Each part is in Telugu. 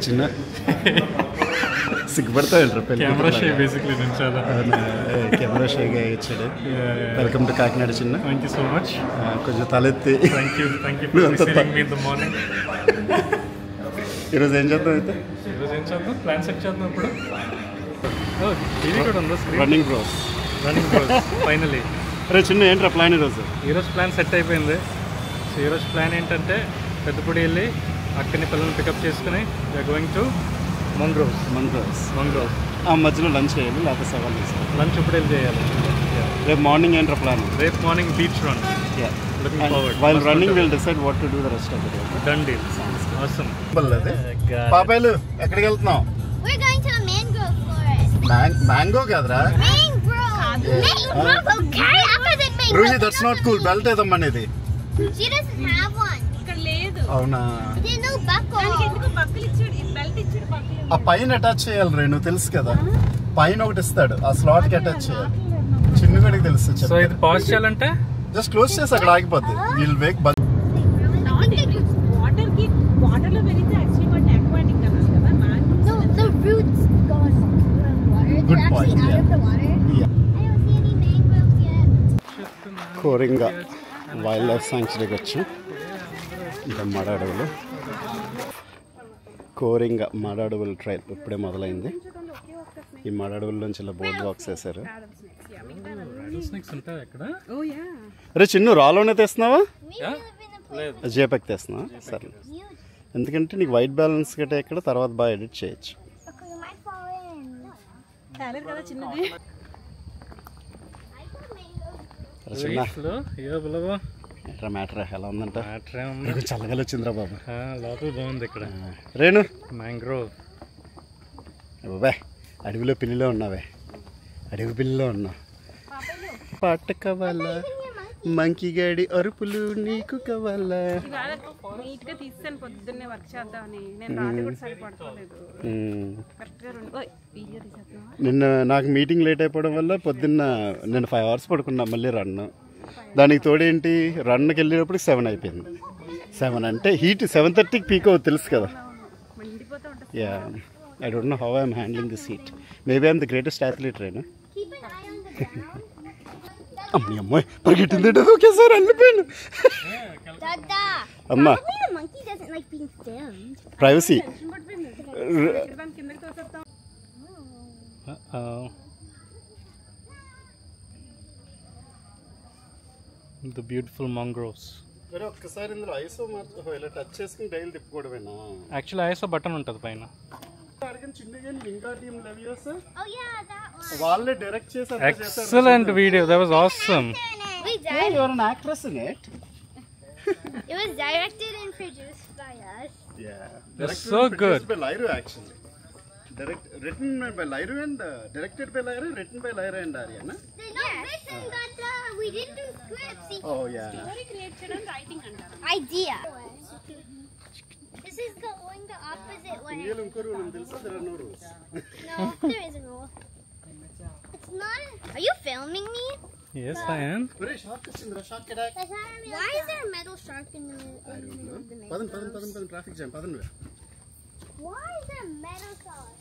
చిన్న సిగ్గుపడతాడు కెమెరా షై బేసిక్లీ నేను చాలా కెమెరా షైగా ఇచ్చాడు. వెల్కమ్ టు కాకినాడ చిన్న. Thank you so much. కొంచెం తలెత్తి థ్యాంక్ యూ మార్నింగ్. ఈరోజు ఏం చేద్దాం అయితే? ఈరోజు ఏం చేద్దాం, ప్లాన్ సెట్ చేద్దాం. ఇప్పుడు టీవీ కూడా ఉందా? Running bros finally. అరే చిన్న ఏంట్రా ప్లాన్ ఈరోజు ప్లాన్ సెట్ అయిపోయింది. సో ఈరోజు ప్లాన్ ఏంటంటే పెద్దపూడి వెళ్ళి అక్కడిని పిల్లల్ని పికప్ చేసుకుని వీఆర్ గోయింగ్ టు మంగ్రోవ్స్. ఆ మధ్యలో లంచ్ చేయాలి, లేకపోతే సవాల్ చేస్తాం. లంచ్ ఇప్పుడు వెళ్ళి చేయాలి. రేపు మార్నింగ్ ఏంట్రా ప్లాన్? రేపు morning beach run. Looking forward. While running, we'll decide what to do the rest of the day. Done deal. Awesome. పాపాయలు ఎక్కడికి వెళ్తున్నావు? We're going to a mangrove forest. Mango kadra? Mangrove. Okay. Opposite mangrove. Ruhi, that's not cool. Belt edam anedi. She doesn't have one. ఇక్కడ లేదు. అవునా? There's no buckle. దానికి ఎందుకు బక్కలు ఇచ్చాడు? ఈ బెల్ట్ ఇచ్చాడు బక్కలు. ఆ పైన అటాచ్ చేయాలి రే, నువ్వు తెలుసు కదా. పైన ఒకటి ఇస్తాడు, ఆ స్లాట్ కి అటాచ్ చేయాలి. చిన్నగడికి తెలుసు. సో ఇది పాజ్ చేయాలంటే జస్ట్ క్లోజ్ చేసి అక్కడ ఆగిపోద్ది. వీల్ వేక్ వాటర్ లో పెరిగితే యాక్చువల్లీ వాటిని అక్వాటిక్ అన్నారు కదా. No, the roots go in water. Good They're point, actually out of the water. Yeah. I don't see any mangroves yet. Coringa wild life సాంక్చురీకి వచ్చి ఇంకా మడ అడవులు. కోరింగా మడ అడవుల ట్రైల్ ఇప్పుడే మొదలైంది. ఈ మడ అడవుల్లోంచి ఇలా బోర్డ్ వాక్స్ వేశారు. అరే చిన్ను రాలోనే తెస్తున్నావా? జేపక్ తెస్తున్నావా? సరే, ఎందుకంటే నీకు వైట్ బ్యాలెన్స్ గట్రా ఇక్కడ తర్వాత బాగా ఎడిట్ చేయొచ్చు. మ్యాటర్ ఎలా ఉందంట? చల్లగాలి వచ్చిందిరా బాబు. లోపల బాగుంది ఇక్కడ. రేణు మ్యాంగ్రోవ్. బాబాయ్ అడవిలో పిల్లిలో ఉన్నావే, అడవి పిల్లిలో ఉన్నావు. పాట కావాలా, మంకీ గాడి అరుపులు నీకు కావాలా? నీట్ గా తీసాను పొద్దున్నే వర్క్ చేద్దామని. నేను రాత్రి కూడా సరిపడుకోలేదు. నిన్న నాకు మీటింగ్ లేట్ అయిపోవడం వల్ల పొద్దున్న నేను 5 hours పడుకున్నా. మళ్ళీ రన్, దానికి తోడేంటి రన్కి వెళ్ళేటప్పుడు 7 అయిపోయింది. 7 అంటే హీట్ 7:30కి పీక్ అవుతుంది తెలుసు కదా. Yeah, I don't know how I'm handling this heat. Maybe I'm the greatest athlete రేనా. అమ్మ అమ్మాయి పరిగెట్టింది ఒకేసారి అల్లిపోయాను. అమ్మా ప్రైవసీ. The beautiful mangroves. ఒక్కసారి ఇందులో ఐసో ఇలా టచ్ చేసుకుని డైలీ తిప్పుకోవడమేనా? యాక్చువల్లీ ఐసో బటన్ ఉంటుంది పైన. వాళ్ళే డైరెక్ట్ చేశారు. Excellent video. That was awesome. Yeah, you are an actress in it. It was directed and produced by us. Yeah. That's so good. By Lyra actually. Written by Lyra and directed by Lyra, written by Lyra and Ariana. They're not written, but we didn't do scripts. Oh yeah. Story create చేయడం రైటింగ్ అంటారు. Idea. This is going the opposite way. Indian unko rule తెలుసా? There are no rules. No, there is a rule. It's not. Are you filming me? Yes, I am. Very shark వచ్చిందిరా, shark attack. Why is there a metal shark in the middle of the mangrove? పదం ట్రాఫిక్ జామ్ పదండి. Why is there a metal shark?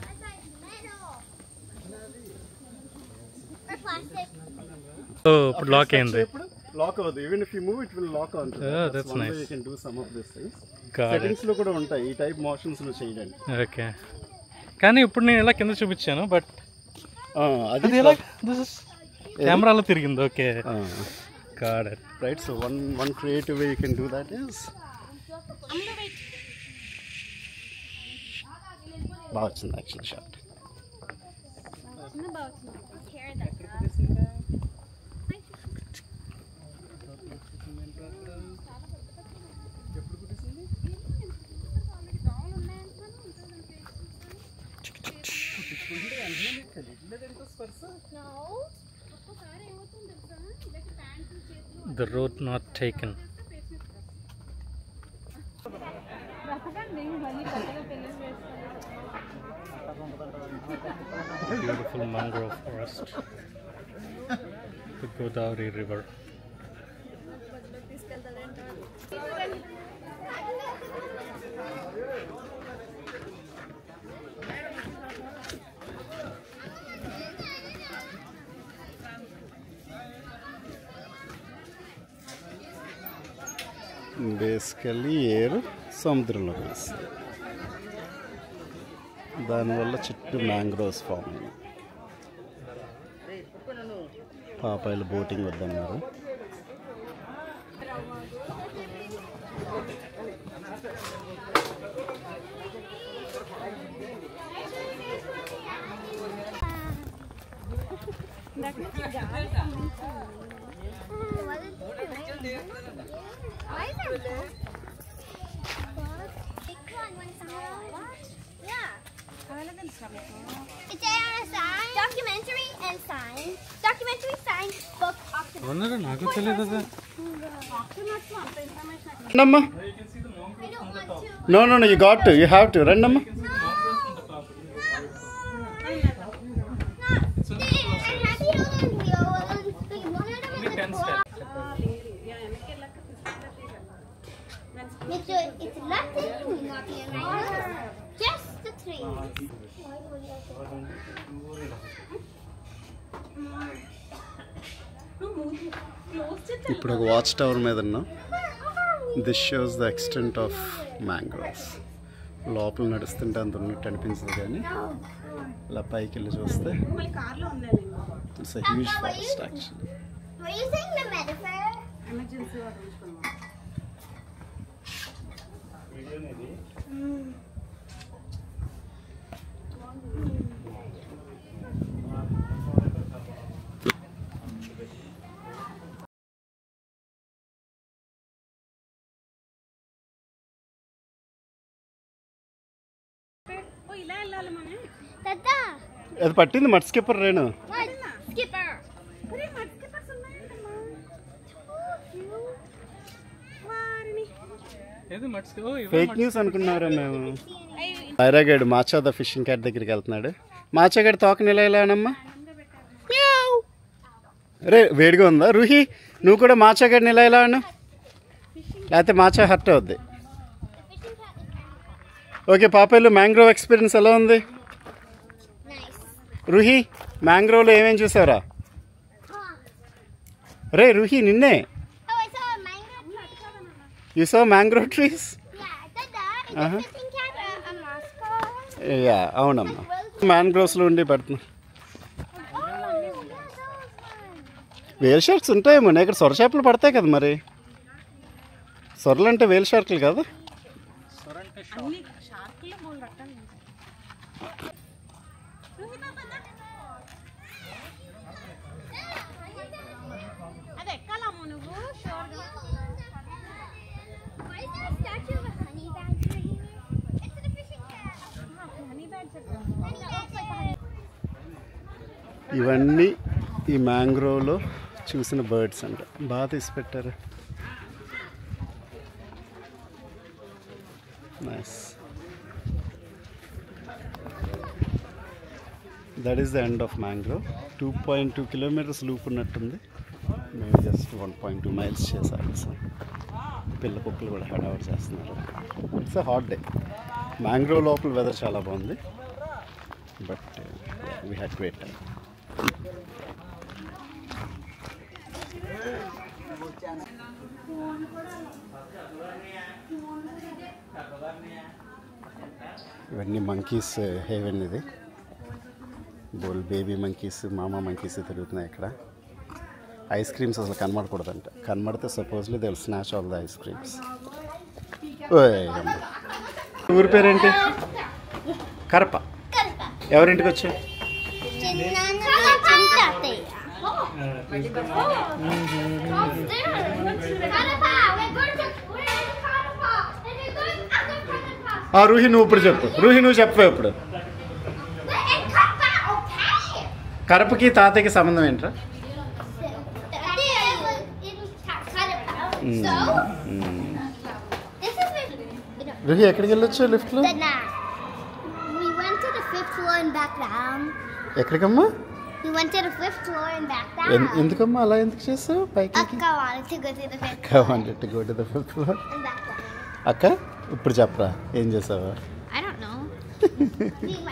That's like metal. Or plastic. Oh, ఇప్పుడు లాక్ అయింది. లాక్ అవ్వదు. Even if you move it will lock on. That's nice. You can do some of these things. Got settings లో కూడా ఉంటాయి ఈ టైప్ మోషన్స్ లో చేయడానికి. ఓకే, కానీ ఇప్పుడు నేను ఇలా కింద చూపించాను, బట్ అది ఎలా కెమెరాలో తిరిగింది. Okay, got it. Right. So one creative way you can do that is బాగా వచ్చింది actual shot. The road not taken. Beautiful mangrove forest. The Godavari River. Basically air సముద్రంలో వేస్తుంది, దానివల్ల చుట్టూ మ్యాంగ్రోవ్స్ ఫామ్ అయింది. పాపాయిలు బోటింగ్ వద్దన్నారు. Documentary and sign. Documentary sign book Octonauts. అవునా, నాకు తెలియదు అది. రండమ్మా. We don't want to. No, you got to. You have to. రండమ్మా. It's nothing, not the animals, just the trees. ఇప్పుడు ఒక వాచ్ టవర్ మీద ఉన్నాం. This shows the extent of mangroves. లోపల నడుస్తుంటే అంత ఉన్నట్టు అనిపించదు, కానీ ఇలా పైకి వెళ్ళి చూస్తే it's a huge forest actually. Were you saying the metaphor? ఇలా వెళ్ళాలి మనం. Tata, అది పట్టింది మట్ స్కిప్పర్ రేణు. what? Skipper. ఒరే, మడ్ స్కిప్పర్స్ ఉన్నాయంటమ్మా. వారిని ఏది మట్స్కి? ఓ, ఇవే ఫేక్ న్యూస్ అనుకున్నారా మేము? ఐరాగాడు మాచా ద ఫిషింగ్ క్యాట్ దగ్గరికి వెళ్తున్నాడు. మాచాగాడు తోక నిలయలానమ్మా. రే వేడిగా ఉందా? రూహి, నువ్వు కూడా మాచాగాడు నిలయలా అను, లేకపోతే మాచా హర్ట్ అవుద్ది. ఓకే పాపాయిలు, మ్యాంగ్రోవ్ ఎక్స్పీరియన్స్ ఎలా ఉంది? Nice. రూహి, మ్యాంగ్రోవ్లో ఏమేమి చూసావురా? రే రూహి, నిన్నే. Oh, I saw a mango. You saw mangrove trees? Yeah, Tata, is the fishing cat a mascot? Yeah అవునమ్మా, మ్యాంగ్రోవ్స్లో ఉండి పెడుతున్నా. Oh, yeah, that was fun. Whale sharks ఉంటాయేమో, ఇక్కడ సొర చేపలు పడతాయి కదా మరి. సొరలు అంటే వేల్ షార్క్లు కదా. అన్ని షార్కుల్లో మూడు రకాలు ఉంటాయి. అది ఎక్కాలమ్మా నువ్వు. Why is there a statue of a honey badger here? It's the fishing cat. Honey badger. Honey badger. ఇవన్నీ ఈ మ్యాంగ్రోవ్లో చూసిన బర్డ్స్ అంట. బాగా తీసి పెట్టారు. Nice. That is the end of mangrove. 2.2 kilometres loop ఉన్నట్టుంది. మేము జస్ట్ 1.2 మైల్స్ చేసాము. పిల్ల కుక్కలు కూడా హడావుడ్ చేస్తున్నారు. It's a hot day. Mangrove లోపల వెదర్ చాలా బాగుంది, but we had great time. ఇవన్నీ మంకీస్ హేవెన్. ఇది బోల్ బేబీ మంకీస్, మామా మంకీస్ తిరుగుతున్నాయి ఇక్కడ. ఐస్ క్రీమ్స్ అసలు కనబడకూడదంట. కనబడితే supposedly they will snatch all the ice creams. ఊరి పేరేంటి? కరప. ఎవరింటికి వచ్చావు? రూహి నువ్వు ఇప్పుడు చెప్పు. రూహి నువ్వు చెప్పవా ఇప్పుడు? కరపకి తాతయ్యకి సంబంధం ఏంట్రా? రూహి ఎక్కడికి వెళ్ళొచ్చు లిఫ్ట్లో? We went to the 5th floor and back down. ఎక్కడికమ్మా? We went to the 5th floor and back down. ఎందుకమ్మా అలా ఎందుకు చేస్తావు? పైకి Akka wanted to go to the 5th అక్క wanted to go to the 5th floor. and back down. అక్క ఇప్పుడు చెప్పరా ఏం చేసావా? I don't know.